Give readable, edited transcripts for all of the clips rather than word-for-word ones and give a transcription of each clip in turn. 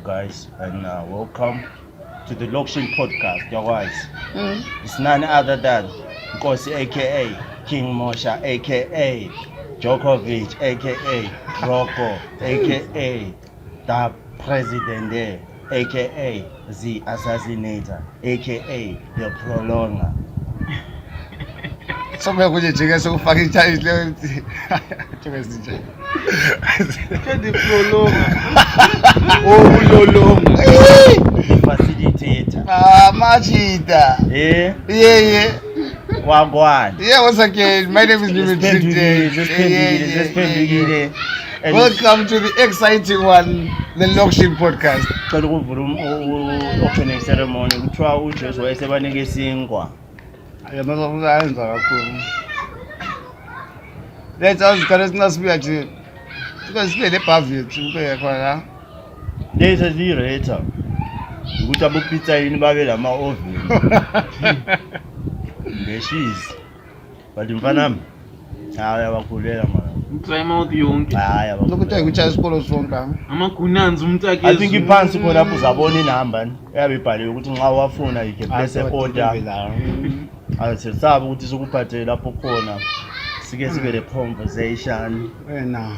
up, guys? And welcome to the Lokshin podcast, your guys. It's none other than Nkosi, aka King Mosha, aka Djokovic, aka Rocco, aka the President there, aka the Assassinator, aka the Prolonger. Somewhere kwenye jika sokufaka ichaji leo choka sinje. The prolonger. Oh, ulolonga. The facilitator. Machita. Yeah. Wagwan. Yeah, once again, my name is Dimitri. Welcome to the exciting one, the Lokshin podcast. Cela opening ceremony kuthiwa uJesu wayesebanike isinkwa. Ayamazayenza kakhulu. Let's ask sinasibuya nje. Sibe le bhavi yethu kube khona. Lezi zireta. Ukuthi abopizza yini babe lama oven. Ngeshizi. Bathi mfanami. Hayi abakhulela manje. Plymouth yonke. Hayi abakhulela. Lokuthiwa ikuchaya isikolo sonke. Amagunanzi umntake. I think iphansi khona lapho uzabona inamba eyabe ibhaliwe ukuthi nxa wafuna you can place an order. Asisaba ukuthi sikuphathele lapho khona. Sike sibe le conversation. Wena.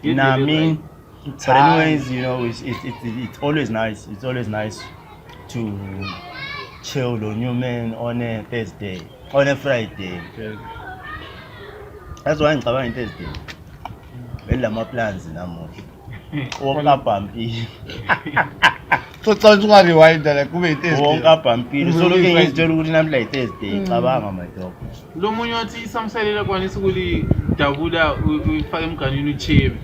I mean, but anyways, you know, it's always nice. It's always nice to chill on your man on a Thursday, on a Friday. That's why I'm coming Thursday. Well, my plans namuhla. Wonke So xa ungarewind la kube Thursday. wonke abhampini. So lokho ngizitshela ukuthi namhla iThursday. Cabanga madogo. Lo munye wathi isamsalela kwanisa ukuli dabula uyifaka emganwini uchebe.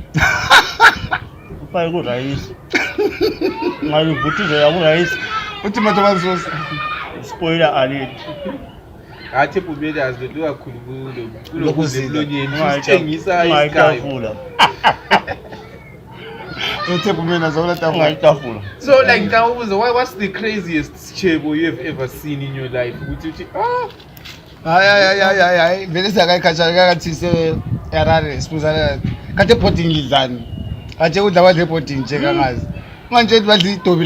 Ufake ku rice. Ngabe uvuthize ku rice. Uthi tomato sauce. Spoiler alert. Athi bubeli azidlu kakhulu kulo Lokuzila. emlonyeni usithengisa iskayo. Ngayitafula. Uthi bumena zola tafula. Ngayitafula. So like now what's the craziest chebo you have ever seen in your life? Ukuthi Hayi vele sakayikhatshana kathi se Harare sibuzana kade boarding idlani athe udla badle boarding nje kangazi manje badla idobi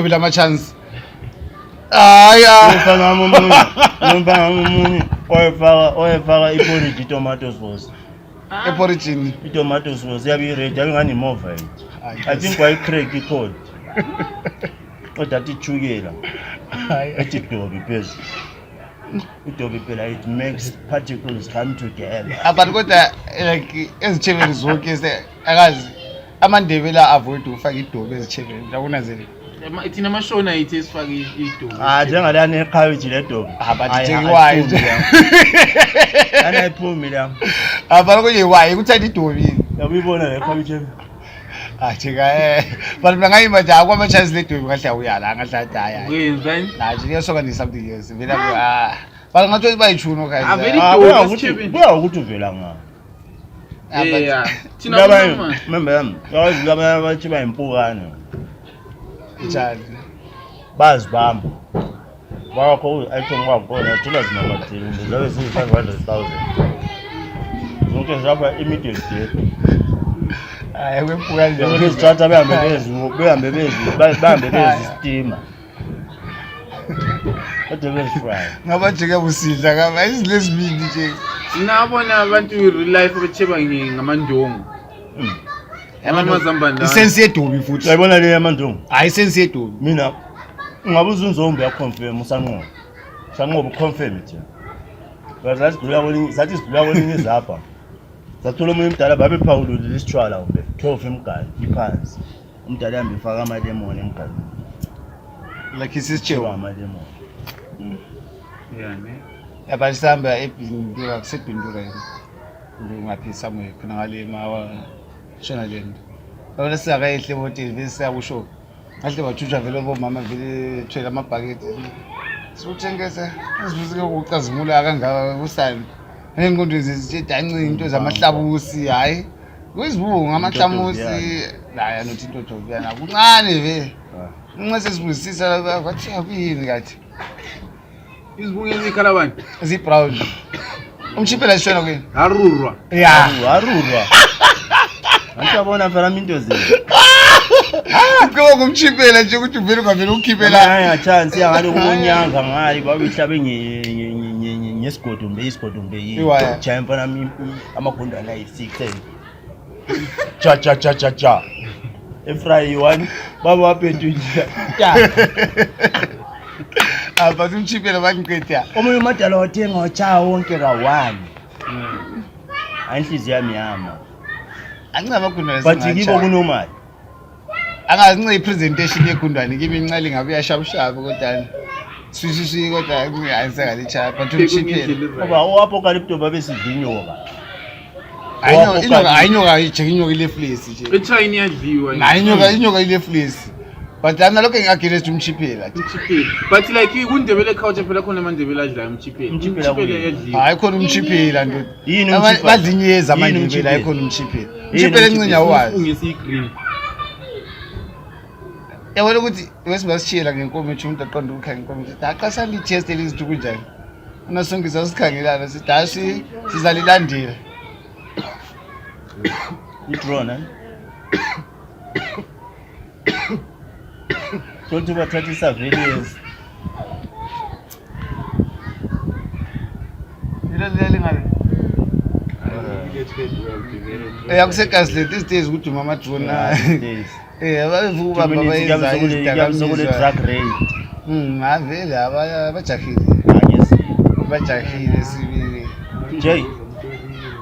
lama chance Ngomfana umunye oyefaka iporridge tomato sauce. eporigin Tomato sauce yabe ready yabe ngani mova yini. I think why crack ikhona. Kodwa athi chukela. Ethi dobi phezulu. Idobi phela it makes particles come together. abantu kodwa like ezichebeni zonke akazi amandebela avoid ufaka idobi ezichebeni yakunazeli thina amashona yithi esifaka idobi. Njengalana eqhawithi le dobi. abathi why Anayiphumi la. abantu konje why ukuthatha idobi Yabuyibona le qhawithi. jika but ngayima nje akwama chance le dobi ngahle uyala ngahle daya Wenzani? Naje kuyosoka something else vela bala ngathi bayichuno guys Aveli Buya dobi ukuthi uvela nga. Yeah. Thina Laba mama. remember yami. Yazi laba bathi bayimpukane. njani Bazibamba. Wakho item wakhona thola zinamatheli zabe ziyi-500,000. Zonke zapha immediate death. hayi wempuka nje Ngizithatha behambe bezi steamer. Kodwa bezifry. ngabajike busidla kama izilezibili nje Sinabona abantu real life becheba ngamandongo. Amazambane. isense yedobi futhi Uyayibona le yamandungu? hayi isense yedobi Mina ungabuza unzombe yaconfirm usanqobo. Sanqobo confirm it. Bazathi sidlula kwelinye izapha. Sathola umuntu omdala babe phawulule lisitshwala umbe 12 emgani iphansi. Umdala yambe ifaka ama lemon emgani. like isisichewa Ama lemon. Yeah, ne. abasihamba ebhindura kusebhindura ngaphi somewhere khona ngale mawa shona lento abona siyakayihle hotel bese siyakusho ngahle bajuja vele bomama vele thwele amabhaketi sokuthengisa izibuzike ukucazimula kangaka usani ngengqondo zisitshedanci into zamahlabusi hayi kuyizibungu amahlamusi la nothi into joviyana kuncane vele unqase sibusisa kwathi yakuyini kathi Izibungu ezikhala bani? zibrown umchipela sishona kuyini Harurwa. ya Warurwa. Antabona phela into zini. Ucaba kumchiphela nje ukuthi uvele ungavele ukhiphela. Hayi chance yangathi ukunyanga ngayi babihlabe ngesigodumbe isigodumbe Iwaya. champion amagundana ayi6 cha efry one baba waphethu nje But umchiphela bangiqedya. omunye umadala wathenga wacha wonke ka1 ayinhliziyo yami yama Ancaba Gundwane. but kibo kunomali Angazi nce presentation yeGundwane kimi incali ngabe yashabushabu kodwa swisisi kodwa ayisengalicha but umchiphela. ngoba oapocalypto babesidinyoka Ayinyoka inyoka ile fleece nje. eChina iyadliwa Inyoka ile fleece. But ana lokho ngiyagirest umchiphela. umchiphela but like kundebele culture phela khona amandebele adlayo umchiphela yadliwa Hayi khona umchiphela ndoda. Yini umchiphela? Badlinyeza Yini amandebele umchiphela? hayi khona umchiphela. Yini Umchiphela encinya wazi. ungesigreen Yabona ukuthi wesibasishiyela ngenkomo ethi umuntu aqonda ukukhanga inkomo ethi aqasha li test elizithi kunjani. Unasongisa sikhangelana sithi hasi sizalilandela. iDrone Don't bathatha surveillance Ilale ngabe. Akusekazi these days ukuthi mama drone. Abavuka abayenza sokule drug raid Avele abajahile. Bajahile sibili. Jay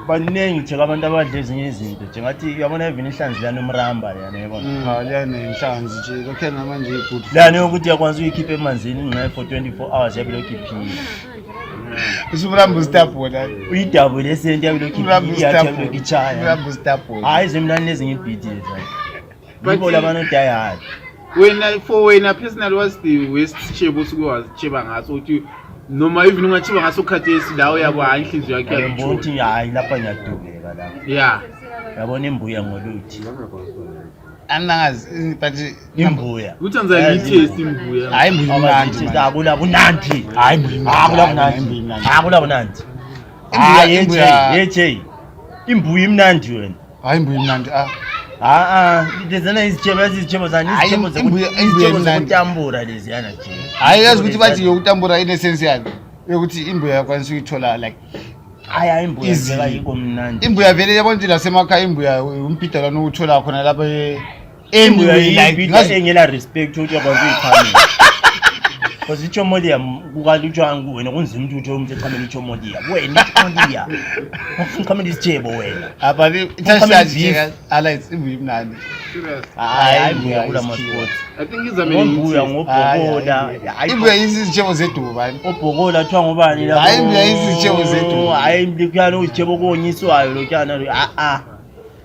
baningi nje abantu abadla ezinye izinto nje ngathi uyabona even ihlanzi lana umramba yana yabona Lana inhlanzi nje lokho namanje good. lana ukuthi yakwazi uyikhipha emanzini ngqe for 24 hours yabe lokhiphile Isumrambo stapho la. uyidabo lesenti yabe lokhiphile yabe lokichaya Umrambo stapho. hayi zemlani lezinye ibhidi leza yibo labantu die hard wena personal was the worst chebo usuke ngaso uthi noma even ungachiba ngaso khathesi lawo yabo inhliziyo yakhe yabona ukuthi hayi lapha ngiyadubeka la yeah yabona imbuya ngoluthi Anangazi but imbuya ukuthi anza ngitest imbuya hayi imbuya imnandi. akula bunandi Hayi imbuya akula bunandi akula bunandi hayi yeje imbuya imnandi wena Hayi imbuya imnandi lezana izitshebo zani izitshebo zokutambura leziyana nje hayi yazi ukuthi bathi yokutambura inessense yayo yokuthi imbuya yakwanisa ukuthola like haya imbuya ngeka yiko mnandi imbuya vele yabona ukuthi lasemakhaya imbuya umpida lana ukuthola khona lapha imbuya like ngase ngela respect ukuthi yakwazi uyikhama because ichomolia kukalutshwa wena kunzima ukuthi umuntu echamela ichomolia wena ichomolia ufuna isitshebo wena abali ithashaji ala imbuya imnandi. hayi imbuya kula masport I think izamele imbuya ngobhokola imbuya izitshebo zeduba obhokola athiwa ngobani lapho hayi imbuya izitshebo zethu hayi mlikuyana uyitshebo konyiswayo lokyana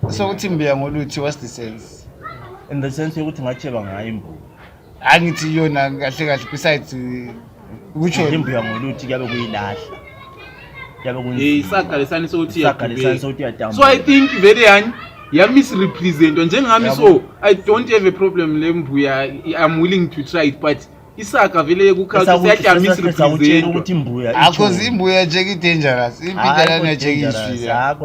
so ukuthi imbuya ngoluthi what's the sense in the sense yokuthi ngacheba ngayo imbuya angithi yona kahle kahle besides ukutsho imbuya ngoluthi kuyabe kuyilahla kuyabe kunzima isaga lesani sokuthi isaga lesani sokuthi yadamba so I think very yani ya misrepresent njengami so I don't have a problem lembuya I'm willing to try it but isaga vele kukhawulisa yadla misrepresent ukuthi imbuya because imbuya nje dangerous impidala na nje isifika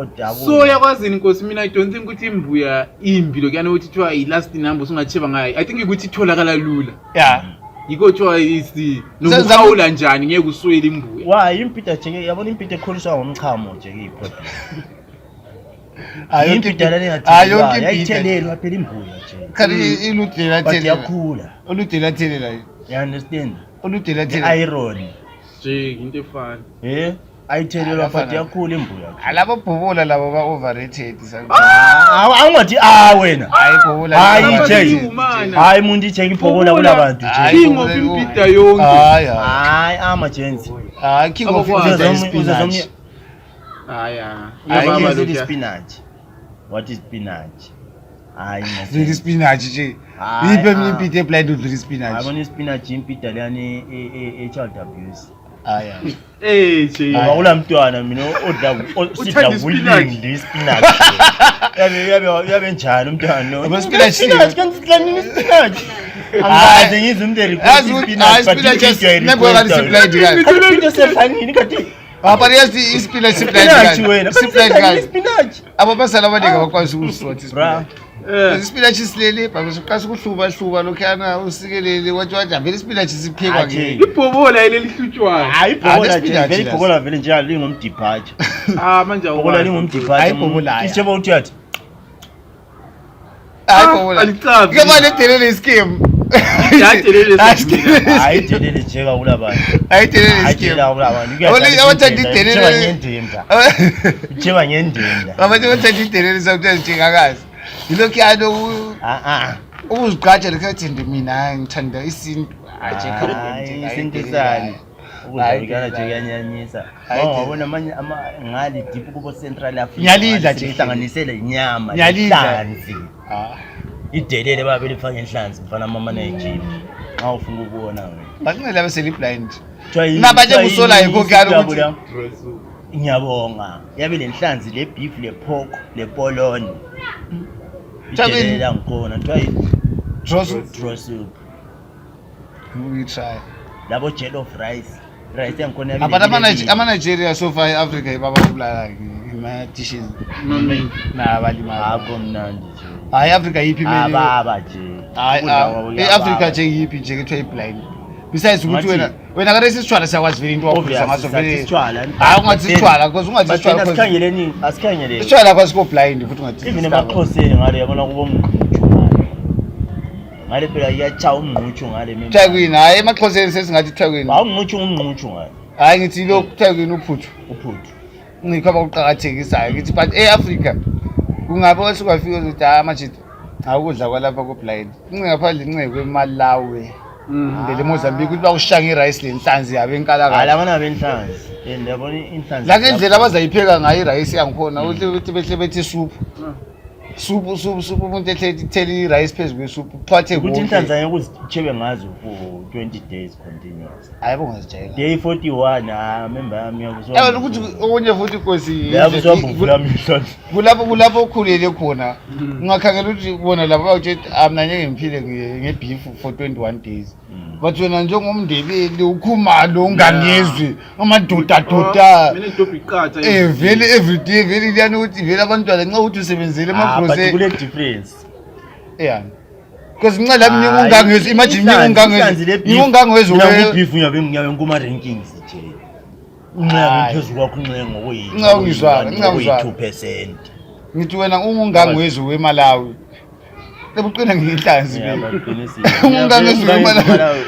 so yakwazi inkosi mina I don't think ukuthi imbuya impilo kuyana ukuthi thiwa I last number usungacheba ngayo I think ukuthi itholakala lula yeah yiko thiwa isi nokukhawula njani ngeke uswele imbuya why impida nje yabona impida ekholiswa ngomchamo nje iproblem impida le ngathi ayithelelwa phela imbuya nje khali iludela but yakhula oludela thelela you understand oludela thelela iron nje into efana ayithelelwa but yakhula imbuya alabo bhobola labo ba overrated awungathi wena hayi bhobola hayi nje hayi umuntu ije ibhobola kulabantu nje king of impida yonke hayi amajenzi king of spinach hayi spinach what is spinach hayi ngeke spinach nje yipe impida eblind udlula spinach abona spinach impida leyani child abuse nje akula mntwana mina sidla bulindi spinach yabe njani umntwana no spinach kanti sidla nini spinach angaze ngizwe umuntu request spinach but nebona isiblind kazi into sefanini kanti Papa yes spinach spinach spinach abo basala abaningi abakwazi ukusort spinach Isipinatshi silele basuqasa ukuhluba lokhana usikelele wathi vele isipinatshi siphekwa ke. Ibhobola leli hlutshwayo. Hayi ibhobola nje vele ibhobola vele njalo lingumdipacha. Manje Ibhobola lingumdipacha. Hayi ibhobola. Isitshebo uthi yathi. Hayi ibhobola. Alicabi. Ke manje delele ischeme. Hayi delele jeka kulabantu. Hayi delele Hayi ischeme. jeka kulabantu. Awuli abathanda idelele. Jeba ngendenda. Abantu bathanda idelele sometimes njengakazi. Yilokhu yalo ukuzigqaja lekhathi mina ngithanda isintu. Hayi isintisani. Ukuzawukana nje kuyanyanyisa. Ngiyabona manje ngali deep kubo Central Africa. Ngiyalidla nje ihlanganisele inyama, ihlanzi. Idelele babe lifaka inhlanzi mfana mama Nigeria. Xa ufuna ukubona wena. Bakunele abaseli blind. Nabanye busola yikho ukuthi ngiyabonga. Yabe lenhlanzi le beef le pork le polony. Idelele ngkhona try draw soup. We try. Labo jello rice yangikhona yabe. Abantu ama Nigeria so far eAfrica ibababulala ima dishes. Balima akho mnandi nje. Hayi Africa yipi meni. Ababa nje. Hayi eAfrica nje yipi nje ke blind. Besides ukuthi wena kade sisitshwala siyakwazi vele into waphisa ngaso vele. Hayi ungathi sitshwala because ungathi sitshwala because asikhangeleni. Sitshwala kwazi ko blind futhi ungathi. Even emaXhoseni ngale yabona kubo umngqutshu ngale phela iyacha umngqutshu ngale mina. Thekwini hayi emaXhoseni sesingathi Thekwini. Umngqutshu ngale. Hayi ngithi lo Thekwini uphuthu. Ngikho abakuqhakathekisayo ngithi but eAfrica kungabe wasukafika ukuthi manje awukudla kwalapha ko blind. Ngingaphandle inceke eMalawi. Ngele Mozambique ukuthi bawushanga irice lenhlanzi yabe enkalakala. Hayi labana benhlanzi. Yabona inhlanzi. La ngendlela abazayipheka ngayo irice yangikhona ukuthi behle bethi soup. Soup umuntu ethela irice phezulu kwesoup uphathe ukuthi inhlanzi ayeke ukuzichebe ngazo for 20 days continuous. Hayi bongazijayela. Day 41 member yami yakuzwa. Yabona ukuthi okunye futhi Nkosi yabuzwa mhlonzi. Kulapho okhulele khona. Ungakhangela ukuthi ubona lapha bawuthi mina ngiphile ngebeef for 21 days. But wena njengomndebeli ukhumalo ungangezwi amadoda. Mina intombi iqatha. Vele everyday vele liyana ukuthi vele abantwana nxa uthi usebenzele but kule difference. Because nxa lami ngingungangezwi imagine ngingungangezwi beef ngiyabe ngikuma rankings nje. Unxa phezulu kwakho unxe ngokuyi. Nxa ungizwa 2%. Ngithi wena ungungangezwi weMalawi. Lebuqina nginhlanzi ungangezwi weMalawi.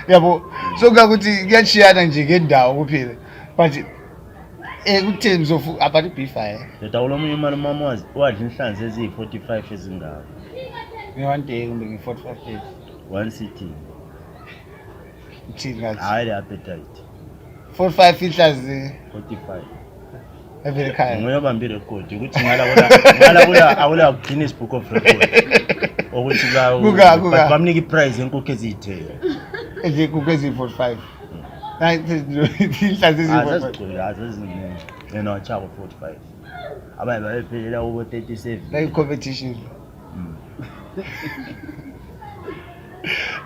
Yabo so ukuthi kuyachiyana nje ngendawo kuphela but terms of about beef Ndawulo omunye mama wadla inhlanzi eziyi45 ezingaka. One day kumbe ngi45 days. One sitting. Thina hayi appetite. 45 inhlanzi 45. Evele khaya. Ngoyabamba irecord ukuthi ngala awula Guinness Book of Records. Ukuthi la bamnika iprize enkukhu ezithe. Inkukhu eziyi45. Hayi inhlanzi eziyi45. Azizinene. Yena wachako 45. Abaye bayephelela ubo 37. Like competition.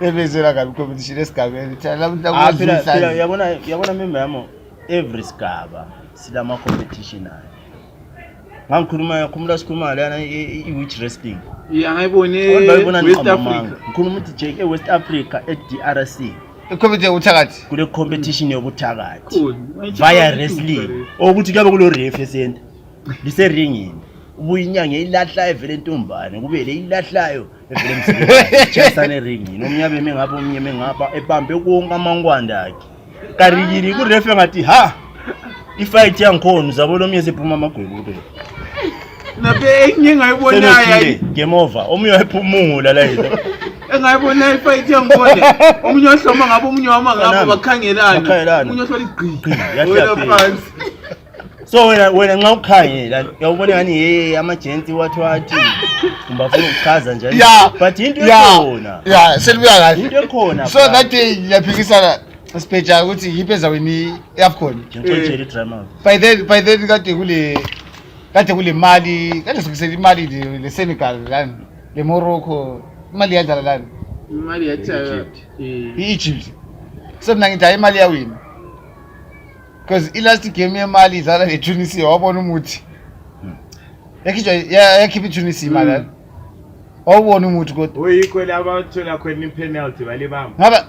Ebezela kabi competition esigabeni. Phela yabona member yami every sigaba silama competition ayo. Ngikhuluma lana i-witch wrestling. Ngayibone West Africa. Ngikhuluma ukuthi Jake West Africa eDRC. Competition uthakathi. Kule competition yobuthakathi. Via wrestling. Ukuthi kuyabe kulo ref esenta. Lise ringini. Ubuye inyanga ilahla evele entombane kube le ilahlayo evele emsebenzini chasane ringini. Omnyabe mengapha omnye mengapha ebambe konke amangwanda akhe. Karigiri ku ref ngathi ha ifight yangikhona uzabona omnye sephuma amagwele kuphela. Nabe ngingayibonaya game over omnye wayephumula la yini. Engayibona ifight yangikhona omunye ohloma ngabo omunye wama ngabo bakhangelana omunye ohlala igqigi wena phansi. So wena nxa ukhangela uyabona ngani hey amagents wathi ngibafuna ukuchaza nje but into ekhona selibuya kahle into ekhona so that day yaphikisana sibheja ukuthi yipe zawini eAfcon ngicela drama by then kade kule mali kade sokusela imali le Senegal lana le Morocco imali yadlala lana imali yathi Egypt so mina ngithi imali yawina because ilast game yemali idlala neTunisia wabona umuthi yakhipha iTunisia imali awubona umuntu kodwa uyikho laba uthola khona ipenalty balibamba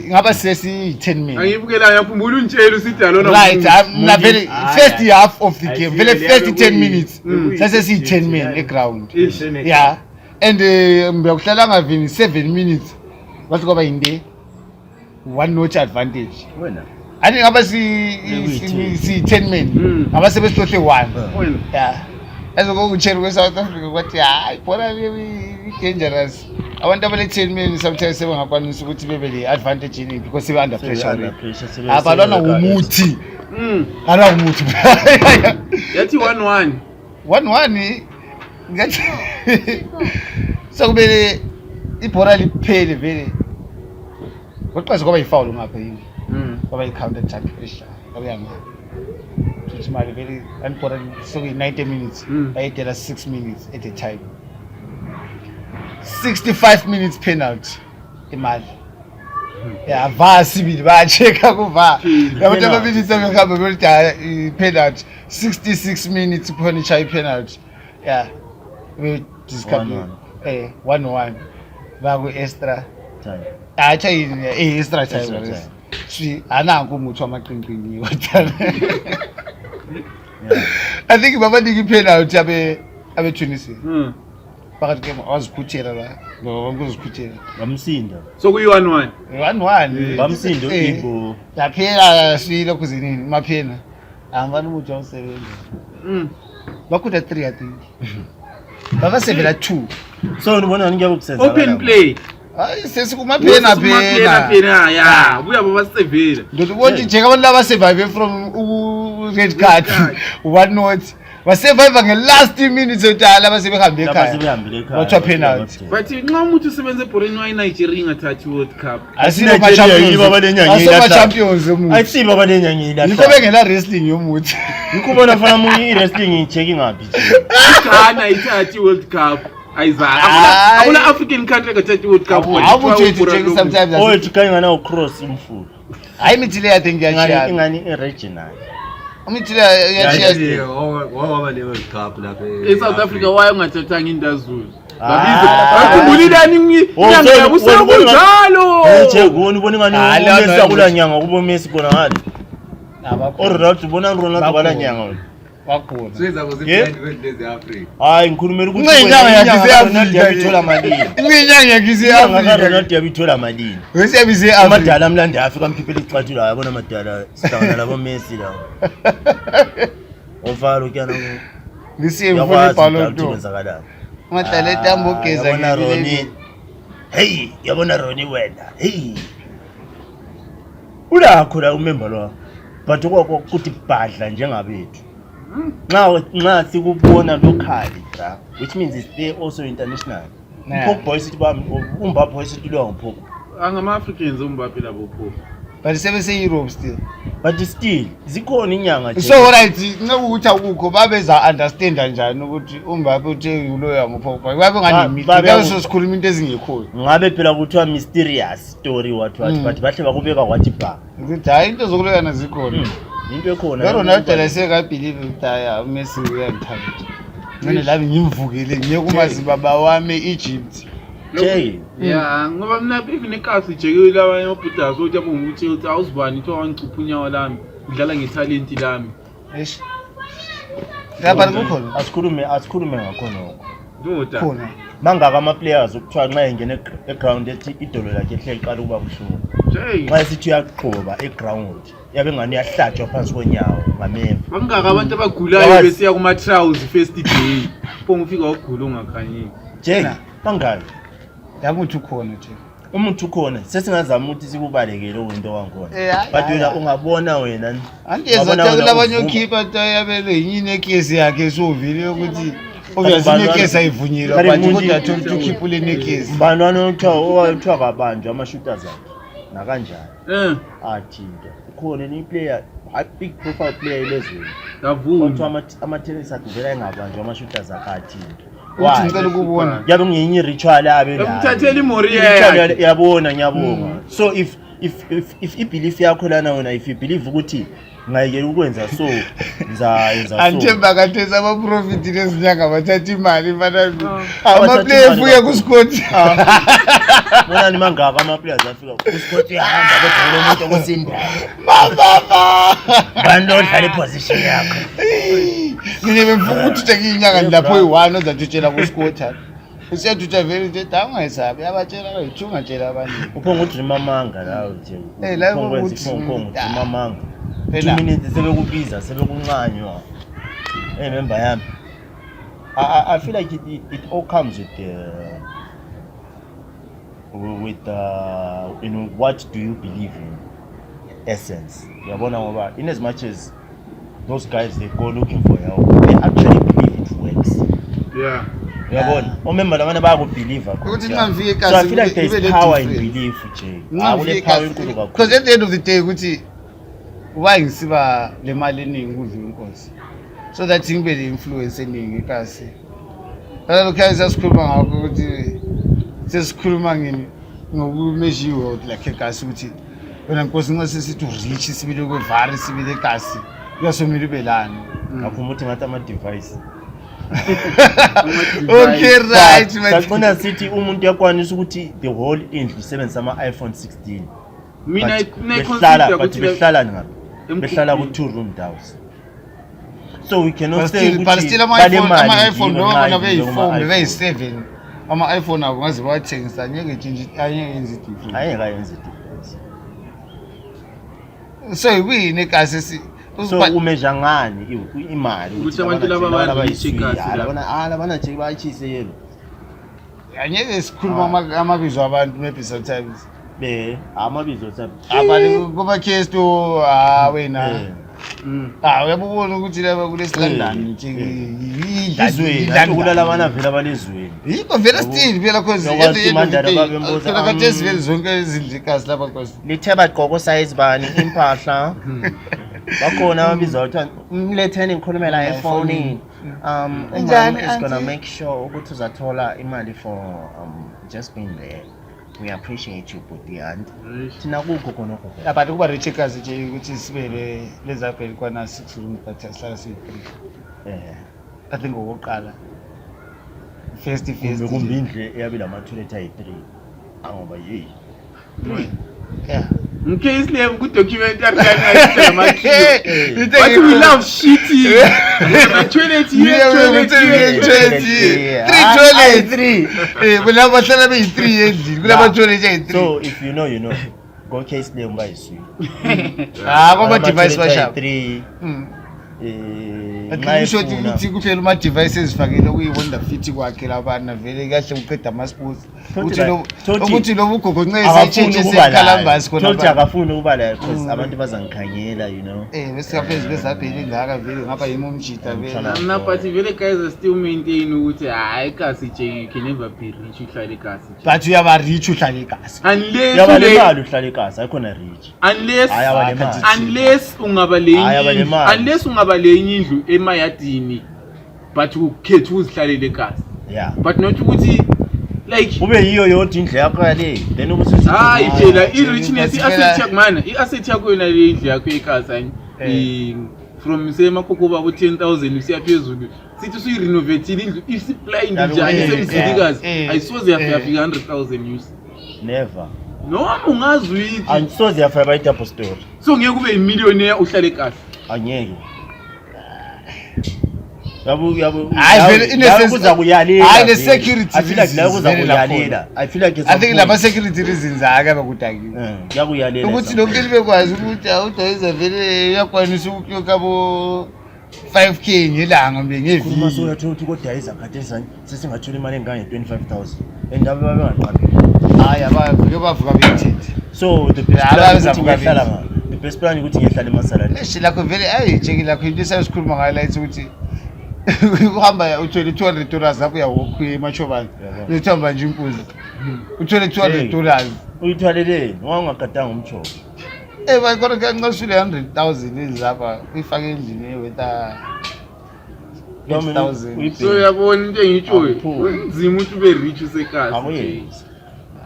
ngaba sesi 10 minutes angibukela yakhumbula untshela usidalo right na very first half of the game vele first 10 minutes sase si 10 men eground yeah and ngiyakuhlala ngavini 7 minutes wathi kwaba inde one notch advantage wena ani ngaba si 10 men ngaba sebesihle 1 yeah ezokutshela kweSouth Africa kwathi hayi bona dangerous abantu abale 10 men sometimes sebengakwanisa ukuthi bebe le advantage ini because sebe under pressure abalona umuthi ala umuthi yathi 1-1 ngathi sokubele ibhola liphele vele ngoqhaza kwaba yifoul ngapha yini kwaba i-counter attack pressure abuyanga ukuthi mali vele anibhola so 90 minutes ayidela 6 minutes at a time 65 minutes penalty imali yeah vasi bili bayacheka kuva yabantu ababili sebehamba bethi penalty 66 minutes khona ichayi penalty yeah we discover 1-1 baku extra time achayini extra time si ananku umuthi wamaqinqini wotana I think baba diki penalty abe Tunisia phakathi ke wazikhuthela la ngokuzikhuthela bamsinda so kuyi 1-1 bamsindo ibo yaphela silo kuzinini maphena angani umuthi wawusebenza bakhutha 3 I think baba sevela 2 so ngibona ngeke kusenza open play hayi sesikumaphena phena ya buya baba sevela ndothi bonke nje abantu laba survive from red card 1-0 basurvive ngelast minutes yodala basebehambe ekhaya bathwa penalty but nxa umuntu usebenza ebholeni wayiNigeria ingathathi World Cup asino champions umuntu ayisiba abanenyanga yila yikho bengela wrestling yomuthi yikho bona fana munye wrestling icheki ngaphi Ghana ithathi World Cup ayizala akula African country engathathi World Cup awuthi sometimes oh tikanga na cross umfulu hayi mithile I think yashaya ingani regional umithile yashaya waba le World Cup lapha eSouth Africa waye ungathathanga indazulu bakhumbulilani inyanga yabusekunjalo nje ubona ingani umesa kula nyanga kubo Messi kona ngale Ronaldo ubona Ronaldo bala nyanga wakhona siza kuziphinde kwelezi Africa hayi ngikhulumela ukuthi inyanga yakhe Ronaldo yabithola malini inyanga yakhe inyanga Ronaldo yabithola malini wesiyabize amadala amlandi Africa amkhiphela icathu la yabona amadala sidawuna labo Messi la ofalo kyana ngisiye mfuna ibhalo to kwenzakala madlala etambo geza yabona Ronnie hey yabona Ronnie wena hey ulakho la umember lo but ukuthi badla njengabethu nxa sikubona locally which means it's there also international Pogba isithi uMbappe isithi lo ngiphoka angama Africans uMbappe labo pho but sebese Europe still but still zikhona inyanga nje so right nxa ukuthi akukho babeza understand kanjani ukuthi uMbappe uthe ulo yangiphoka babe ngani babe sikhuluma into ezingekho ngabe phela kuthiwa mysterious story wathi but bahle bakubeka kwathi ba ngithi hayi into zokulekana zikhona into ekhona Ronaldo leseka believe utaya Messi uyangithanda mina labi ngimvukile ngiye kumaZimbabwe wami Egypt Jay yeah ngoba mina even ekasi jeke labanye obhudas othi yabo ukuthi uthi awuzibani uthi wangicupha unyawo lami ngidlala ngetalent lami eish lapha kukhona asikhulume ngakhona ndoda khona mangaka ama players ukuthiwa nxa engene eground ethi idolo lakhe ehleli qala ukuba buhlungu Jay nxa sithi uyaqhoba eground yabe ngani yahlatshwa phansi konyawo ngameva bangaka abantu abagulayo besiya kuma trials first day phongo ufika ugula ungakhanyiki Jay bangaka yakuthi ukhona nje umuntu ukhona sesingazama ukuthi sikubalekele into wakhona but wena ungabona wena andiyeza labanye ukhipha tayabele yini ekesi yakhe sovile ukuthi obviously nekesi ayivunyelwa but kodwa athola ukhipha le nekesi banwana uthiwa kabanjwa ama-shooters akhe nakanjani athinta ukhona ni player a big profile player elezweni ngavuma ama-tennis akhe vele engabanjwa ama-shooters akhe athinta uthi ngicela ukubona yabe ngenye ritual abe la umthathela iMoria yabona ngiyabonga so if ibelief yakho lana wena if you believe ukuthi ngayekela ukwenza so ngizayenza so Anthemba kathesa ama-profit lezinyanga bathatha imali mfana ama-player efuye kuScott bona ni mangaka ama-players afika uScott uyahamba kodwa umuntu okusindayo bantu odlala iposition yakho ngine bemfuka ukuthi inyanga lapho yi-1 ozatutshela kuScott usiyathutsha vele nje ungayisabi yabatshela bayithu ungatshela abanye uphonga udream amanga lawo nje la uphonga udream amanga 2 minutes sebekubiza sebekunqanywa member yami I feel like it all comes with what do you believe in essence yabona ngoba in as much as those guys they go looking for help they actually believe it works yabona omember labana bayakubelieve ukuthi nqamfike ekhaya so I feel like there is power in belief nje akule power enkulu kakhulu because at the end of the day ukuthi why ngisiba le mali eningi kudlula inkosi so that ngibe le influence eningi ikasi lokho sasikhuluma ngakho ukuthi sesikhuluma ngini ngokumeasure like ikasi ukuthi wena inkosi nxa sesithi rich sibile kwevari sibile ikasi kuyasomela ibelani ngakho umuthi ngathi ama device okay right sacona sithi umuntu yakwanisa ukuthi the whole indlu isebenzisa ama iPhone 16 mina behlala ngapi behlala ku 2 room house so we cannot say but still ama iPhone noma beyi4 beyi7 ama iPhone abo ngaze bawathengisa ngeke change ayeke yenze difference ayeka yenze difference so kuyini kasi so umeasure ngani imali ukuthi abantu laba bayishikasi labana nje bayishise yelo angeke sikhuluma amabizo abantu maybe sometimes amabizo sabi abali kuba case to wena uyabona ukuthi laba kulesilandani nje izweni kulala bana vela abalezweni yiko vela still vela cause kade sivele zonke izindlikazi lapha cause litheba gqoko size bani impahla bakhona ababiza ukuthi umletheni ngikhulumela efonini is gonna make sure ukuthi uzathola imali for just being there. We appreciate you but and thina kukho khona khona abantu kuba recheckers nje ukuthi sibele lezabheli kwana 6 room but sihlala si 3 I think ngokuqala first kumbe indle eyabila ama toilet ayi 3 angoba yey Okay, Islam good documentary and but we love shitty. Toilet Kula bahlala be 3 endlini kula toilet ayi 3 so if you know go case le mba iswi kwama device basha 3 ngisho ukuthi kuphela uma devices fakele ukuyibonda fit kwakhe labana vele kahle uqeda ama sports ukuthi lo bugogo nceze change sekalambasi khona Told akafuni ukuba la because abantu bazangikhangela bese kaphezulu bezabheli ngaka vele ngapha yimo umjita vele na but vele guys still maintain ukuthi hayi kasi nje can never be rich uhlale kasi but uyaba rich uhlale kasi unless uyaba le mali uhlale kasi ayikho na rich unless ungaba lenye indlu emayadini but ukhethe uzihlalele kasi but not ukuthi like ube yiyo yodwa indle yakho yale then ukuthi phela i-richness i-asset yakho mana i-asset yakho yona le indlu yakho ekasi from semakhokhoba ku 10,000 usiya phezulu sithi usuyi-renovatile indlu isiblind njani semzilikazi ayisoze yafika 100,000 use never noma ungazi uyithi angisoze yafika by double story so ngeke ube yimillionaire uhlale kasi angeke yabo hayi vele kuza kuyalela hayi the security I feel like la kuza kuyalela I think lama security reasons akaba kudaki yakuyalela ukuthi lonke libekwazi ukuthi awudoyiza vele uyakwanisa ukuyokabo 5k ngelanga ngeviki uma so uyathola ukuthi kodayisa khathesani sesingathola imali engange 25,000 endabe babengaqapheli hayi abavuke bavuka bethethe so the best plan ukuthi ngihlala emasalani lakho vele ayijeki lakho into esasikhuluma ngayo la ukuthi uhamba uthole $200 lapho uyawokhuye emachobani uthamba nje impuzi uthole $200 uyithwaleleni wangagadanga umchobo bayikona kancasule 100,000 ezapha uyifake endlini ewetha 8,000 so yabona into engitshoyo unzima ukuthi ube rich usekasi akuyenzi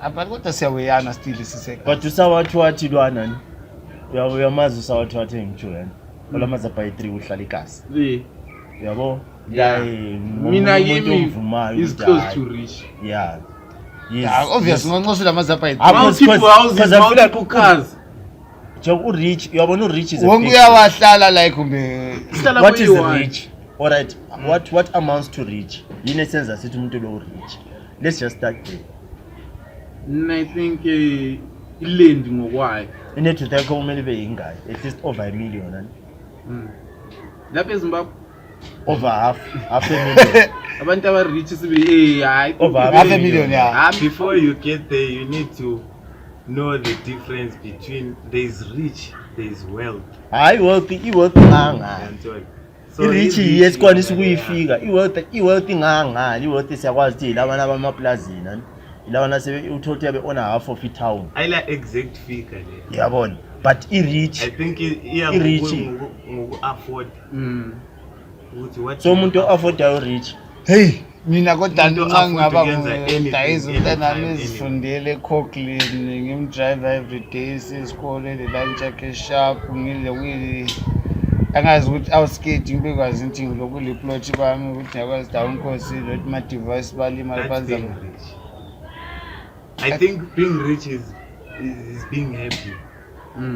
abantu kodwa siyaweyana still sisekasi but usawathiwathi lwana uyamazi usawathiwathi engitsho yani olamaza by 3 uhlala ikasi yabo mina kimi is close to rich. Yeah. Yes. Obvious ngonqosela amazapha yithi. People houses multiple cars. Rich, yabona rich is a wonke uyawahlala like kumbe what is rich? All right, what amounts to rich? Yini senza sithi umuntu lo rich. Let's just start there. I think ilendi ngokwayo. Inethu yakho kumele ibe yingayi at least over 1 million lapha eZimbabwe over half a million. Abantu aba rich sibe hayi over half a million yeah. Before you get there you need to know the difference between there is rich, there is wealth. Hayi wealth nganga. So rich yesikwanisa ukuyifika. Iwealth nganga, iwealth siyakwazi ukuthi labana abamaplazini ilabana sebe uthothi yabe on half of town. I like exact figure le. Yabona. But rich I think ngoku afford. What so umuntu afford your rich. Hey mina kodwa ngingaba days nami ezifundele eCockland ngimdrive every day sisikole le lunch yakhe sharp ngile wili angazi ukuthi outskate ngibekwazi ukuthi ngiloko le plot bami ukuthi ngiyakwazi down course lot ma device balima banza. I think being rich is being happy.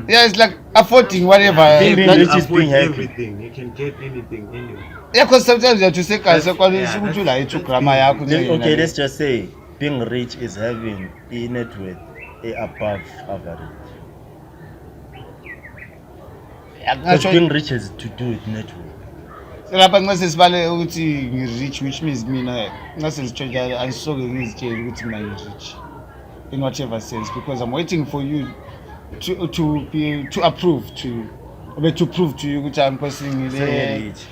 Yeah, it's like affording whatever. Being rich is being happy. Everything. You can get anything anywhere. Yeah, because sometimes you have to say guys ukuthi la 2 grama yakho. Okay, let's just say being rich is having a net worth above average. Being rich has to do with net worth. Lapha ngase sibale ukuthi ngi-rich which means mina ngase sithola angisoke ngizitshela ukuthi mina ngi-rich in whatever sense because I'm waiting for you to approve to prove to you ukuthi I'm personally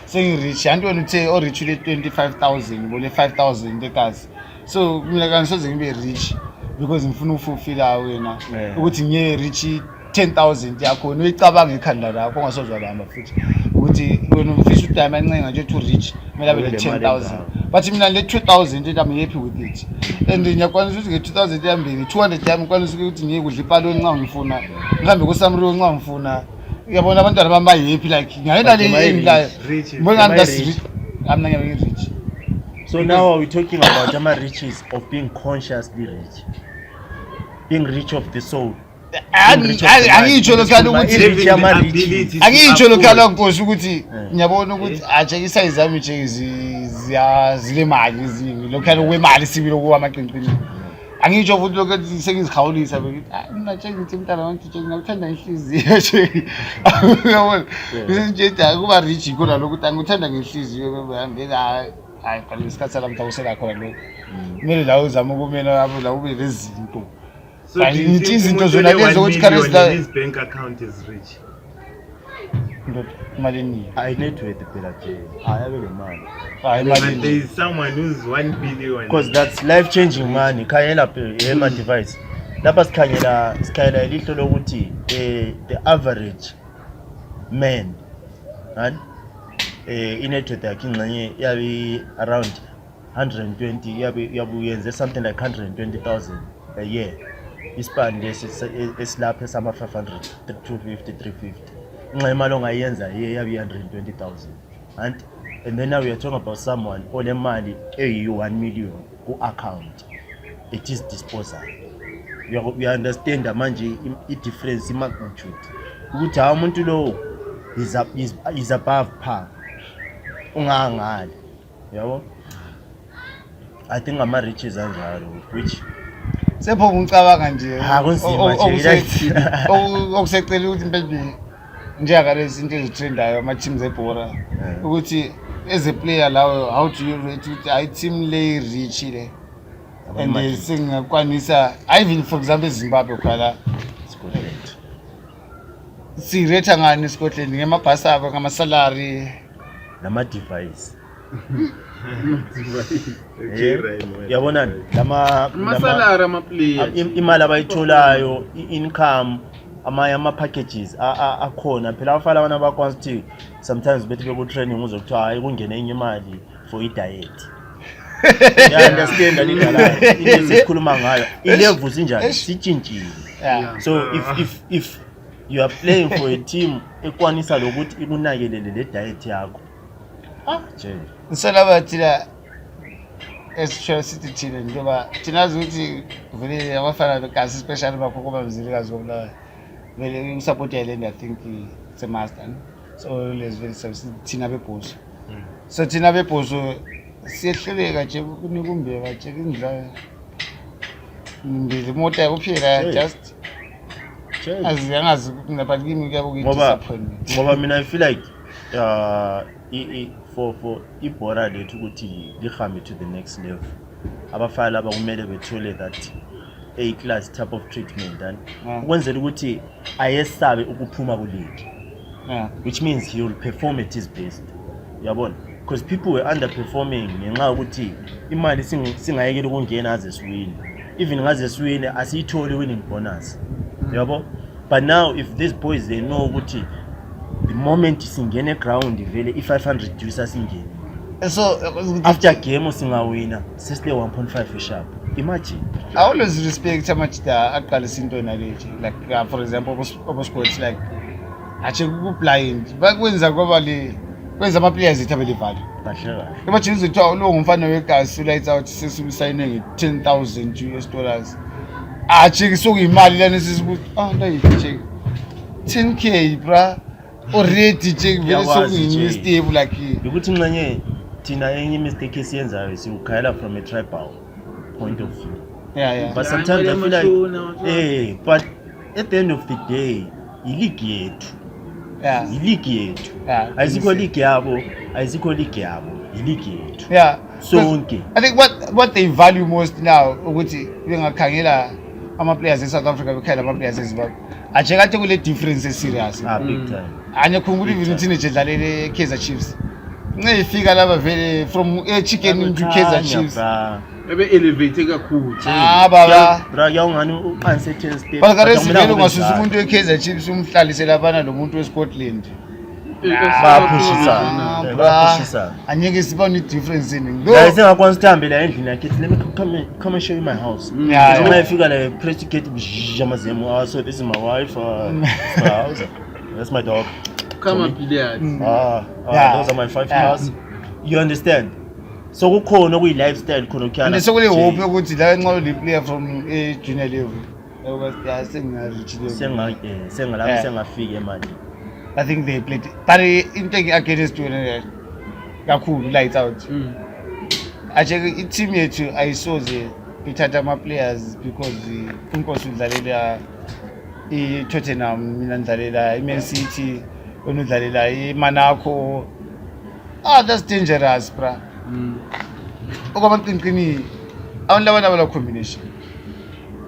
saying rich and when you say rich le 25,000 bole 5,000 ekas so mina kangisoze ngibe rich because ngifuna ukufulfill wena ukuthi ngiye rich 10,000 yakho noyicabanga ekhanda lakho ongasozwa lamba futhi ukuthi wena ufisa ukuthi amancenga nje to rich kumele abe 10,000 but mina le 2,000 I'm happy with it and ngiyakwanisa ukuthi nge 2,000 yami 200 yami ngikwanisa ukuthi ngiye kudla ipalo nxa ngifuna ngihambe kuSamriwe nxa ngifuna uyabona abantwana bami happy like ngayena le engilayo mbona ngasi I'm not rich. So now are we talking about ama riches of being consciously rich, being rich of the soul? Angitsho lokhala ukuthi angitsho lokhala nkosi ukuthi ngiyabona ukuthi aje isize zami nje zile mali izingi lokhala kwemali sibile kwamaqinqini angitsho futhi lokho sengizikhawulisa ukuthi mina nje ngithi mntana wami nje ngikuthanda inhliziyo nje uyabona nje kuba rich kodwa lokuthi angikuthanda ngenhliziyo behambe hayi phela isikhathi salamhla usela khona lokho kumele la uzama ukumena lapho la ube lezinto. So his bank account is rich. I net worth phela nje ayabe le mali. But there is someone who's 1 billion. Because that's life changing money. Khanyela ema device. Lapha sikhanyela ilihlo lokuthi the average man and inet worth yakhe ingxenye yabe around 120 yabuyenze something like 120,000 a year. Ispan esilapha esama 500 250 350 inxa imali ongayenza yabe 120,000 and then now we are talking about someone onemali eyi1 million ku account it is disposal. We understand manje I difference I magnitude ukuthi ha umuntu lo is above par ungangale yabo. I think ama riches anjalo which sepho ngicabanga nje akunzima nje okusecela ukuthi manje njeka lezi zinto ezitrendayo ama teams ebhora ukuthi as a player lawo how do you rate ukuthi I team lay rich le and singakwanisa even for example eZimbabwe khala Scotland si rate ngani Scotland ngemabhasi abo ngama salary nama device yabona amasalary ama players imali abayitholayo income ama packages akhona phela abafana abana bakwazi ukuthi sometimes bethi beku training uzokuthiwa hayi kungena enye imali for I diet. Yeah, understand alidala into esikhuluma ngayo ilevels injani sitshintshile. So if you are playing for a team ekwanisa lokuthi ikunakelele le diet yakho nje ngisolaba thina esisho sithi thina njengoba thina ukuthi vele abafana begasi especially bakho bamzilikazi wona vele ngisupport Island. I think it's a must so let's very thina bebhoso so thina bebhoso siyehleleka nje kunikumbeka nje indla ngile moto kuphela just angazi ngapha kimi kuyabukithi disappointment ngoba mina I feel like for ibhora lethu ukuthi lihambe to the next level abafana laba kumele bethole that A class type of treatment and ukwenzela ukuthi ayesabe ukuphuma kuleague which means he will perform at his best yabona because people were underperforming ngenxa ukuthi imali singayekela ukungena aze siwine even ngaze siwine asiyitholi winning bonus yabo but now if these boys they know ukuthi the moment singene ground vele i500 juice singene so after game singawina sesile 1.5 sharp imagine I always respect amachita aqalisa into nalethi like for example obosquads like ache blind bakwenza ngoba le kwenza ama players ithabele value kahle kahle imagine uzithiwa lo ngumfana wegazi lights out sesubisayine nge$10,000 ache sokuyimali lana sisibuthi ndayithi 10k bra already check vele sokuyini stable like ukuthi nxenye thina enye mistake esiyenzayo siukhayela from a tribal point of view but sometimes I feel like but at the end of the day league yethu ayizikho league yabo league yethu sonke I think what they value most now ukuthi bengakhangela ama players e South Africa bekhayela ama players eZimbabwe aje kade kule difference serious big time anye khungula even teenage dlalele Kaizer Chiefs ngiyifika laba vele from chicken to Kaizer Chiefs ebe elevate kakhulu baba bra yawungani uqanise 10 step bakaresivele ungasusa umuntu weKaizer Chiefs umhlalise labana nomuntu weScotland bayaphishisa anyeke sibona difference ini guys engakwanisa ukuhamba la endlini yakhe let me come and show you my house noma ifika la press gate jamazemo so this is my wife my house that's my dog come up there those are my 5 cars you understand so kukhona kuyi lifestyle khona ukhana and so kule hope ukuthi la enqolo le player from junior level ngoba sengareach level sengalapho sengafika emali I think they played but into against wena kakhulu lights out ache i-team yethu ayisoze ithatha ama players because inkosi udlalela i-Tottenham mina ndlalela i-Man City onudlalela i-Monaco that's dangerous bra okwamaqinqini abantu labana combination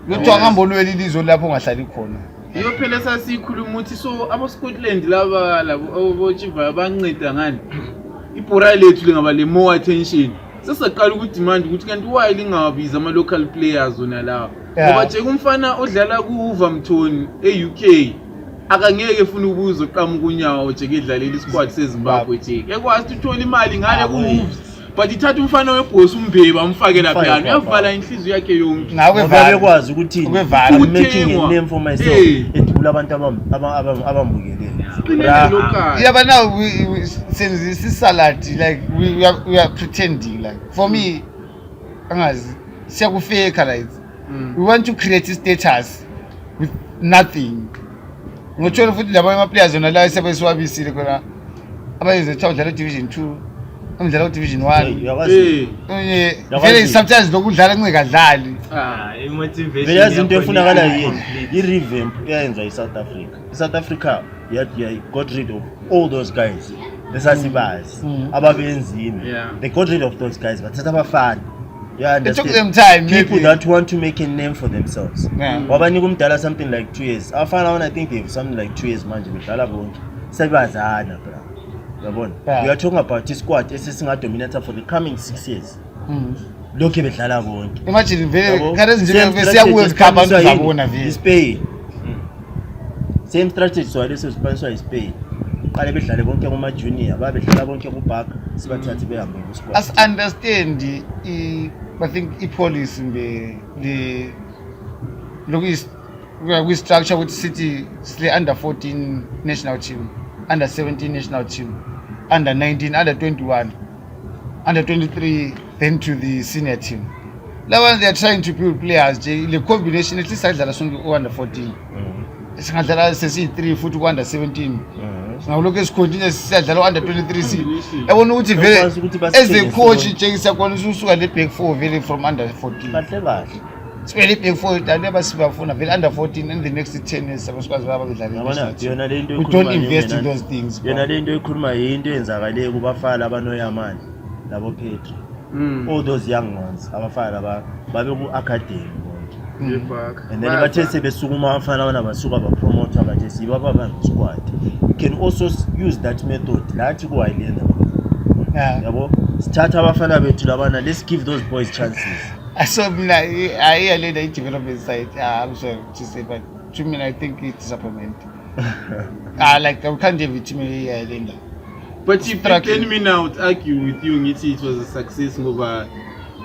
yothiwa ngamboni welilizwe lapho ungahlali khona iyo phela sasikhuluma ukuthi so abo Scotland labo bochiva abanceda ngani ibhora lethu lingaba le more attention sesaqala ukudemand ukuthi kanti why lingabiza ama local players ona lawo ngoba nje kumfana odlala kuWolverhampton eUK akangeke ufuna ukuzo qhamuka unyawo nje kedlalela isquad seZimbabwe nje ekwazi uthola imali ngale kuWolves but ithatha umfana webhosi umbheba amfake lapha uyavala inhliziyo yakhe yonke ngoba bekwazi ukuthi making a name for myself edula abantu abambukele yeah but now we since this is salad like we are pretending like for me angazi siyakufeka like we want to create a status with nothing ngothola futhi laba ama players ona la sebesiwabisile khona abayenze udlala division 2 umdlalo division 1 vele sometimes lokudlala ngekadlali imotivation vele izinto efunakala yini i-revamp eyenza i-South Africa got rid of all those guys lesasibazi ababenzini they got rid of those guys bathatha abafana it took them time people that want to make a name for themselves wabanika umdala something like 2 years afana when I think they have something like 2 years manje bedlala bonke sebazana bra yabona we are talking about squad esesingadominate for the coming 6 years lokho bedlala bonke imagine vele kharezinje siya World Cup abantu zabona vele Spain same strategy so leso sponsor Spain qale bedlale bonke kuma junior babedlala bonke ku Barca sibathathe behambe ku squad as understand I think I policy the look is we structure with City under 14 national team, under 17 national team, under 19, under 21, under 23, then to the senior team. Now when they are trying to build players, the combination at least under 14. Singadlala sesi3 futhi ku under 17. Singaloku esicontinue siyadlala under 23. Yabona ukuthi vele as a coach nje siyakona usuka le back 4 vele from under 14. Kahle kahle. Sibele back 4 never sibafuna vele under 14 in the next 10 years sabakwazi baba bedlala. Yabona yona le into we don't invest in those things. Yona le into ekhuluma into enzakale kubafana abanoyamani labo Petro. All those young ones abafana babe ku academy. And then bathe sebesukuma abafana bona basuka ba promoter bathe sibaba banga squad. You can also use that method lathi ku Highland. Yabo sithatha abafana bethu labana, let's give those boys chances. So I led the development side. I'm sorry to say, but to me I think it's disappointment. Like I can't give it to me Linda. But if 10 minutes argue with you, it was a success over.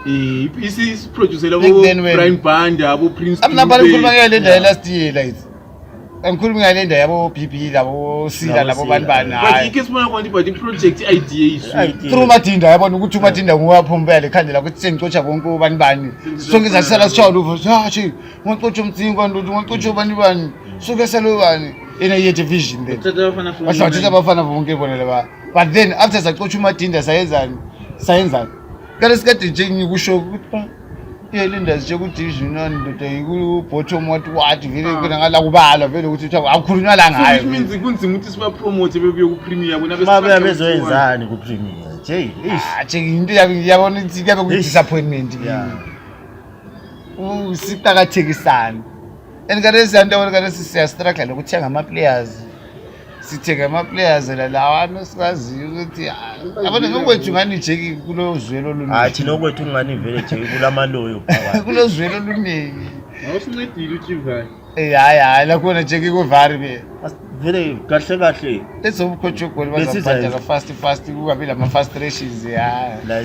Is producer Prime Band, Prince. I'm not calling my last year, like I'm calling my lender about PP, about Sila, about Banbana. But you can smile on the project idea. Through Matinda, I want to go to Matinda, who are Pombele, Candela, with Saint Coach of Bongo Banbani. So as I said, a child over Sachi, one coach of Thing, one coach of Banban, so Gasaluan in a year division. But then after I coach Matinda, Science. Let's get the Jenny who show good. Linda's Jogu division on the bottom what very good alabala, very good. I couldn't allow. Which means the good thing is what promote your premier whenever I go premier. Jay, you want to get a disappointment. Oh, Sitaga Tigistan. And Gares and Gares struggle with my players. Sitega my players and allow us I want to know what you manage to close. I know what to money village, Gulamalo. Close really. I was not you. Yeah, I want to check it with Varby. Very Gashagatli. Let's hope Coach was fast who have been my first races. Yeah, I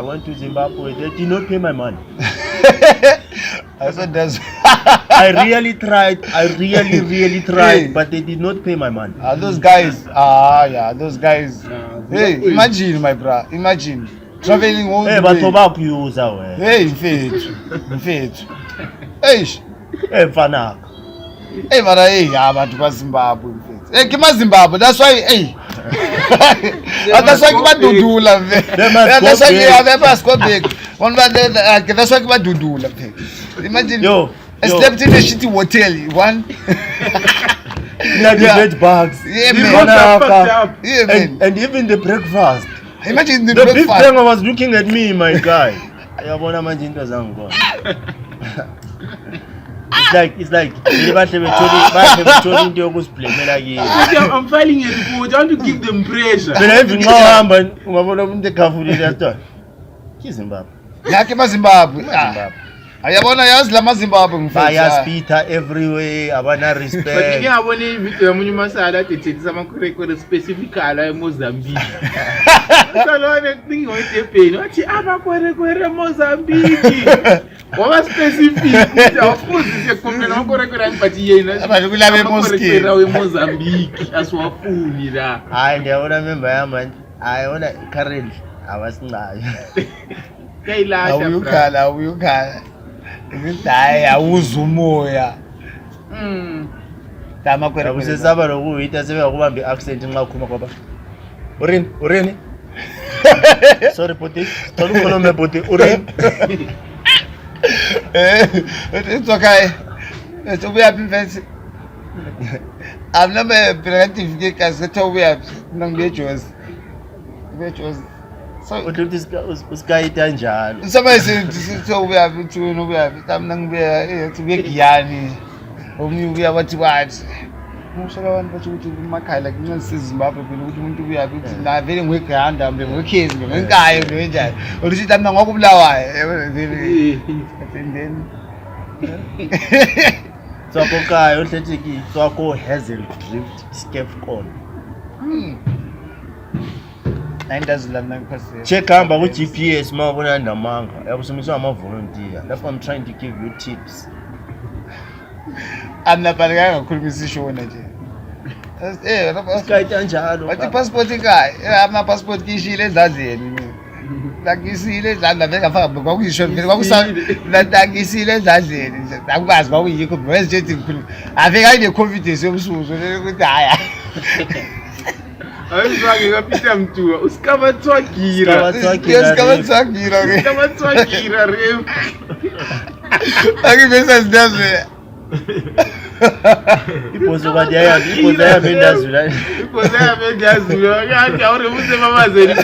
went to Zimbabwe, they did not pay my money. I said that's I really tried, really tried, but they did not pay my money. Those guys, those guys. Hey, imagine my bro, imagine traveling all the way. Hey, in faith. Hey, Fana. Hey, but but was Zimbabwe. Hey, give us Zimbabwe. That's why. Hey, that's why we do love. That's why we have a score big. One bad. That's why we do love. Imagine. Yo. I slept in a shitty hotel. One. Bed bags. Yeah, man. Yeah, man. And even the breakfast. Imagine the big thing was looking at me, my guy. It's like I'm filing a report. I want to give them pressure. Zimbabwe. I want to ask Lama Zimbabwe. Bias Peter everywhere. I want to respect. But you want to it's some specific color Mozambique. So I think what you pay. What you have Mozambique. What specific? Of course, it's a compliment. But you know, Mozambique as well. I remember, man. I want to current. I was not. You can. Die, I was Umoya. I was a Sabaro who it doesn't want to be accent in Makumakoba. Urin. Sorry, Putti. Don't follow me, Putti. Urin. It's okay. It's a weird fancy. I've never preventive because it's a weird non virtuous. So this guy Danjan. Somebody said so we have to know we have something to be Gianni. We are what you watch. So I want to my kind like Zimbabwe to be a bit not very weak and I'm the kids. Guy, or is it I'm not so Soko Hazel drift scape call. 9,9%. check hamba ku GPS mawubona ndamanga yakusumiswa ama volunteer that's why I'm trying to give you tips Amnabaleka ngakhulumisa ishona nje. sikayita njalo Wathi passport ikhaya, ama passport kishile ezandleni. Lakisile ezandla bengafaka kwakuyisho vele lakisile ezandleni. Akwazi kwakuyikho bese nje ngikhuluma. Ave kayine confidence yomsuzo ukuthi haya. Ayizwake kapita mtuwa usikabathwagira re akibesa sidazwe ipozo kade yayabendazula yathi awuremuze mamazeli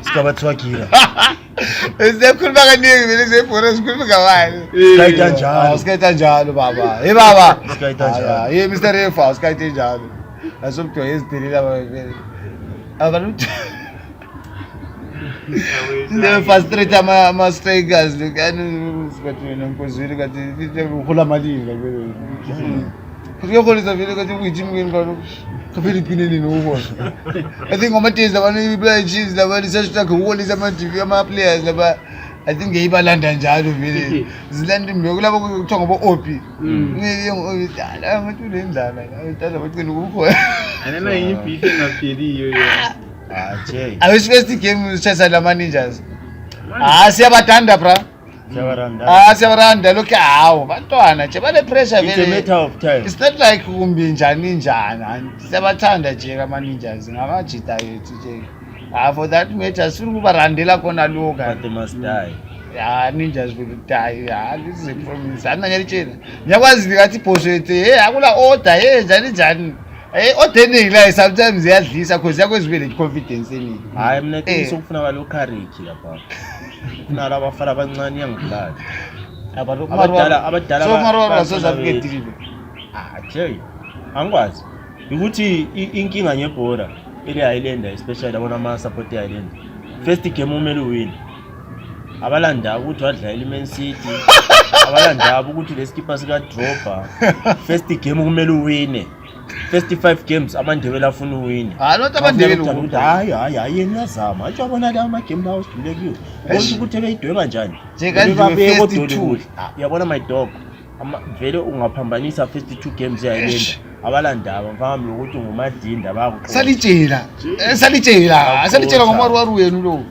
sikabathwagira Sikhuluma kaningi mina sefona sikhuluma ngawani. Sikayita njalo baba. Hey baba. Sikayita njalo. Hey Mr. Refa, sikayita njalo. Asomtho yezidelila baba. Abantu le frustrate ama strikers lekani sibathi nonkozweni kathi ukhula malini kabele. Kuyokholisa vele kathi kuyijimini ngalo. Kafeli pineni nokubona. I think ngomatezi abantu play Chiefs labantu sesitaka uwolisa ama TV ama players laba I think ngeyibalanda njalo vele. Zilanda imbeku lapho kuthiwa ngoba OP. Ngeke ngidala ngathi unendlala la udala bacina ukukho. anena yimpilo engapheliyo yona Jay Awuthi first game Chelsea la managers. Siyabathanda bra. Siyabaranda lokho hawo bantwana nje bale pressure it's a matter of time It's not like kumbi njani siyabathanda nje ama ninjas ngamajita yethu nje for that matter sifuna ukubarandela khona lokho but they must die ninjas will die this is a promise ananyalitshela ngiyakwazi ngathi boss wethu akula order njani order la sometimes iyadlisa because yakwezibele confidence eningi hayi mina ngifisa ukufuna kwalo courage lapha kuna laba bafana abancane yangibulala abadala so marwa sozabuketile Jay angikwazi ukuthi inkinga ngebhola ile Islander especially abona ama support Islander first game umele uwin abalanda ukuthi wadlala iMan City abalanda ukuthi leskipa sika Drogba first game kumele uwine first 5 games amandebela afuna uwin not abandebela ukuthi hayi yena yazama athi abona la ama game lawo sidlule kuyo bonke ukuthi beyidweba njani njenganje first 2 yabona my dog vele ungaphambanisa first 2 games Islander abalandaba mfana ukuthi ngumadinda bayakuqoqa salitshela ngomarwaru wenu lo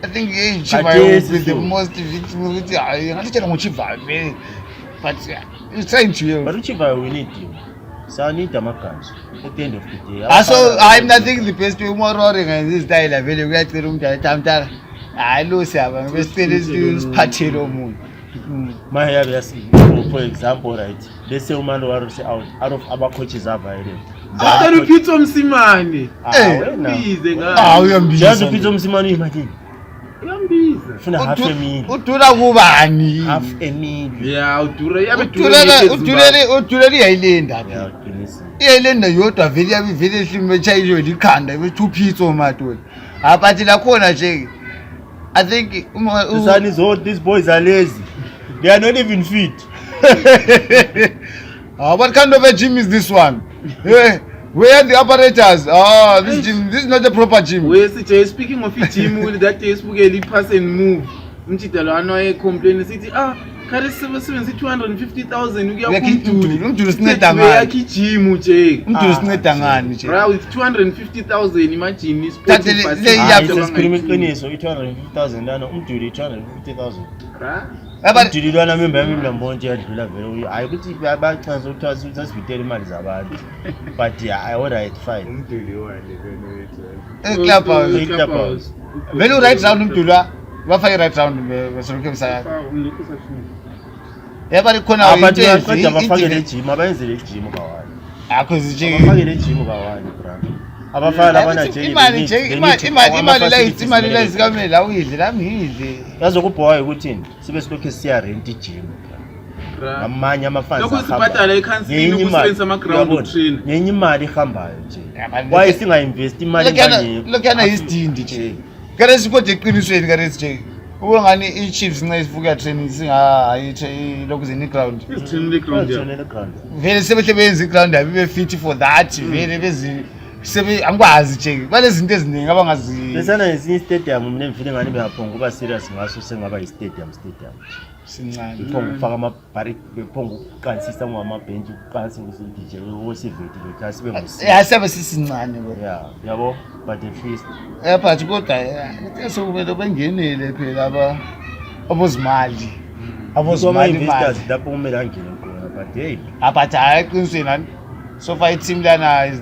I think Chiva is the most victim ukuthi hayi ngalitshela ngoChiva vele but it's trying to you but Chiva we need you so need amagazi at the end of the day I'm nothing the best way umarwaru ngenzi style vele kuyacela umuntu ayithamtara hayi lo siyaba besicela isiphathele omuntu Mayabe for example right let's say umarwaru say out of our coaches available After Pitso Msimane uyize ngayo uyambiza Pitso Msimane imagine uyambiza ufuna half a million udura kubani half a million yeah udura yabe udura iyayilenda iyayilenda yodwa vele yabe vele hlime chayilo likhanda ibe 2 Pitso matoni abathi la khona nje I think the sun is hot these boys are lazy they are not even fit what kind of a gym is this one where are the apparatus this gym this is not a proper gym we speaking of a gym with that Facebook pass and move umchitalo anoye complain sithi kare sebenzisa 250,000 ukuya umdulu sineda ngani yakhi gym nje umdulu sineda ngani nje bro with 250,000 imagine sport sikhuluma iqiniso 250,000 lana umdulu 250,000 umdulu lana member yami mlambonje yadlula vele hayi ukuthi bayachanza ukuthi sasivitela imali zabantu but I alright fine umdulu wale clubhouse vele right round umdulu bafake right round besolokhe msaya yaba likhona abantu baqeda bafakele gym abayenzele gym kawani akho zije bafakele gym kawani bra abafana labana nje imali la isikamele la uyidle la ngidle yazokubhoya ukuthini sibe silokhe siya rent gym namanye amafans lokusibhadala ecounseling ukusebenzisa ama ground train nyenye imali ihambayo nje why singa invest imali kanye lokana isidindi nje kare sikode eqinisweni kare nje Ngani i-Chiefs nxa isifuka training singahayi lokhu zini ground. Izithinile ground ya. Bathonele ground. Vele sebehle benza i-ground abibe fit for that. Vele bezi angikwazi nje. Balezinto eziningi abangazi. Lesana ngesinye stadium mina ngifile ngani beyaphonga kuba serious ngaso sengaba i-stadium. Sincane. Bephonga ufaka amabhari bephonga uqansisa ngamabhenji uqansi ngisindije wosiveti bekhasi bengusi. Sabe sisincane bo. Yeah, yabo but the feast. But kodwa ngithe kumele bengenele phela abozimali. Abozimali investors lapho kumele angene khona but hey. But hayi qinisweni so far team lana is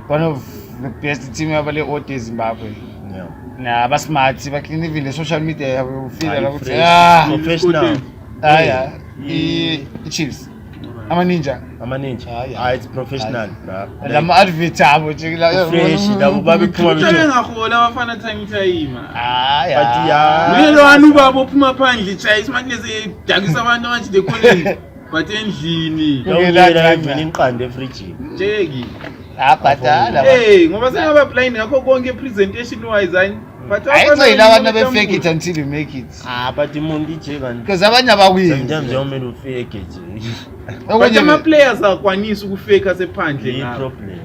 one of the best team abale OD Zimbabwe. Yeah. Na basmart bakline even the social media yabo ufila ukuthi professional. I-Chiefs ama ninja It's professional bra. lama advert abo nje la Fresh labo babephuma Utshale ngahola abafana time time. but yeah. Uyelo wanu babo phuma phandle chayisa manje sedakisa abantu manje dekhoneni. But endlini. Ngiyela ngivela inqande efridge. Jeki. abhadala Hey, ngoba sengaba blind ngakho konke presentation wise ayini. But ayicela abantu befake it until you make it But umuntu ije kanti. because abanye abawini Sometimes yomela ufake nje. But ama players akwanisa ukufake sephandle The ngapha. problem.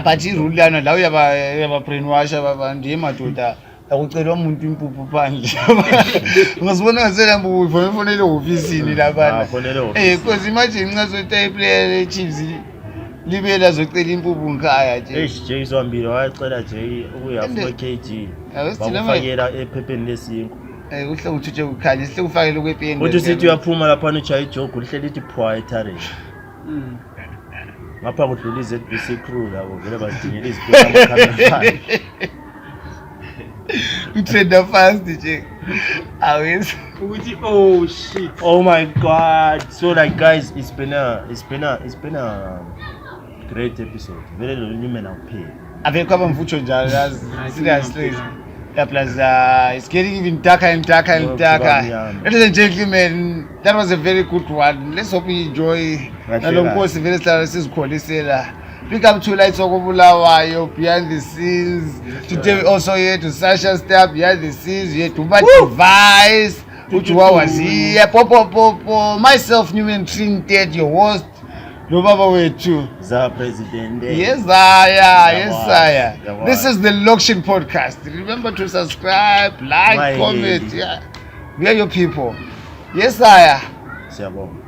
but irule lana la uyaba brainwash abantu emadoda akucelwa umuntu impuphu phandle ungasibona ngasela mbuku ufonele ofisini labana Fonele office. because imagine nxa sothi player le-Chiefs libela zocela impuphu ngikhaya nje Jay Zombili wacela nje ukuya 4 kg. Bakufakela ephepheni lesinko. kuhle uthuthe ukhanya sihle ufakele kwepeni Uthi sithi uyaphuma lapha uJay Jogo lihle lithi phwa eTarek. Ngapha kudlula iZBC crew labo vele bazidingela izipho amakamera. utrenda fast nje awes Ukuthi oh shit. Oh my god. So like guys, it's been a great episode. Very lumen of pay. ave kwaba mfutho njalo yazi seriously Yeah. plus it's getting even darker and darker and darker. Ladies and gentlemen, that was a very good one. Let's hope you enjoy. Nalonkosi vele sihlala sizikholisela. Big up to Lights Okubulawayo behind the scenes. Today we also here to Sasha Step behind the scenes. Here to my device. Ujuwa was here. Popo. Myself, Newman Trinidad, your host. Lobaba wethu. Za president. Yes, sire. This is the Lokshin podcast. Remember to subscribe, like, comment. Yeah. We are your people. Yes, sire. Siyabonga.